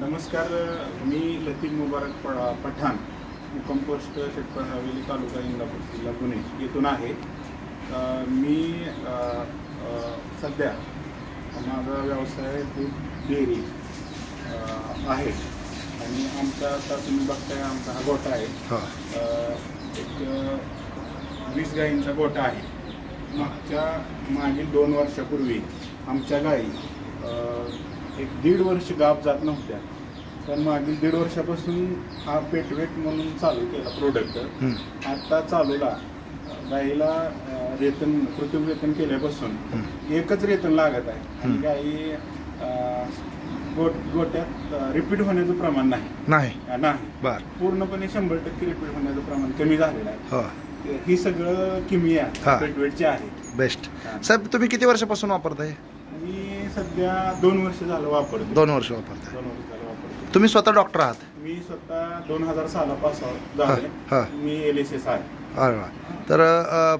नमस्कार, मी लतीफ मुबारक पठाण, मुक्काम पोस्ट शेटपळ हवेली, तालुका इंदापूर, जिल्हा पुणे येथून आहे. मी सध्या माझा व्यवसाय दूध डेअरी आहे आणि आमचा आता तुम्ही बघताय आमचा हा गोठा आहे. एक 20 गायींचा गोठा आहे. मागील 2 वर्षापूर्वी आमच्या गायी एक 1.5 वर्ष गाप जात नव्हत्या, पण मागील 1.5 वर्षापासून हा पेटवेट म्हणून चालू केला प्रोडक्ट. आता चालूला गाईला रेतन कृत्रिम रेतन केल्यापासून एकच रेतन लागत आहे आणि गाई गोट्यात रिपीट होण्याचं प्रमाण नाही. पूर्णपणे 100% रिपीट होण्याचं प्रमाण कमी झालेलं आहे. ही सगळं किमिया पेटवेटची आहे. बेस्ट. साहेब, तुम्ही किती वर्षापासून वापरताय? मी सध्या 2 वर्ष झालं वापरतो. 2 वर्ष वापरताय. तुम्ही स्वतः डॉक्टर आहात? मी स्वतः 2000 सालापासून झाले. मी LSS आहे. अरे वा. तर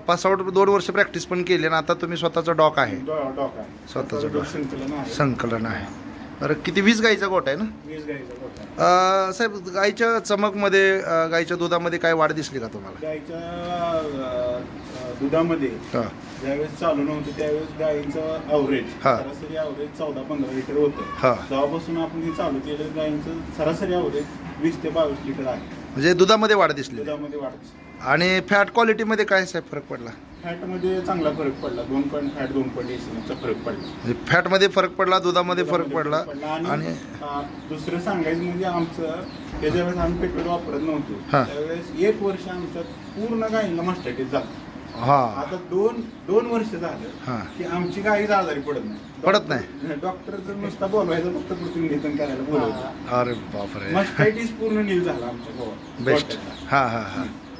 पासआउट 2 वर्ष प्रॅक्टिस पण केली आणि आता तुम्ही स्वतःचा डॉक आहे? डॉक आहे. स्वतःचं संकलन आहे. बरं, किती 20 गाईचा गोठा आहे ना? 20 गाईचा गोठा. साहेब, गाईच्या चमकमध्ये, गाईच्या दुधामध्ये काय वाढ दिसली का तुम्हाला? गाईच्या दुधामध्ये ज्यावेळेस चालू नव्हतं त्यावेळेस गाईंचं सरासरी ॲव्हरेज 14-15 लिटर होतं. तेव्हापासून आपण हे चालू केलं, गाईंचं सरासरी ॲव्हरेज 20 ते 22 लिटर आहे. म्हणजे दुधामध्ये वाढ दिसली? दुधामध्ये वाढ दिसली. आणि फॅट क्वालिटीमध्ये काय साहेब फरक पडला? फॅटमध्ये चांगला फरक पडला. 2.8-2.8 फरक पडला. म्हणजे फॅटमध्ये फरक पडला, दुधामध्ये फरक पडला. आणि दुसरं सांगायचं म्हणजे आमचं त्याच्यावेळेस आम्ही पेट्रोल वापरत नव्हतो त्यावेळेस 1 वर्ष आमच्यात पूर्ण गाईला मास्टायटिस झालं. आता 2 वर्ष झालं की आमची गाई आजारी पडत नाही. डॉक्टर जर नुसता बोलवायचं, फक्त कृत्रिम रेतन करायला बोलवायचं. अरे बापरे. मास्टायटिस पूर्ण नील झाला आमच्या गावात. बेस्ट.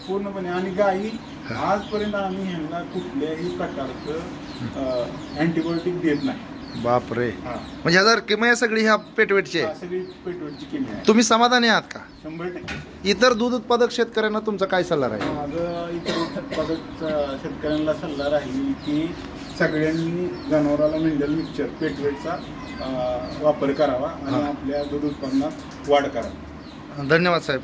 पूर्णपणे. आणि गाई आजपर्यंत आम्ही ह्यांना कुठल्याही प्रकारचं अँटीबायोटिक देत नाही. बापरे. म्हणजे हजार किमया सगळी ह्या पेटवेटची आहे? सगळी पेटवेटची किमया आहे. तुम्ही समाधानी आहात का? 100%. इतर दूध उत्पादक शेतकऱ्यांना तुमचा काय सल्ला राहील? माझं इतर उत्पादक शेतकऱ्यांना सल्ला राहील की सगळ्यांनी जनावराला मिनरल मिक्सचर पेटवेटचा वापर करावा आणि आपल्या दूध उत्पादनात वाढ करावी. धन्यवाद साहेब.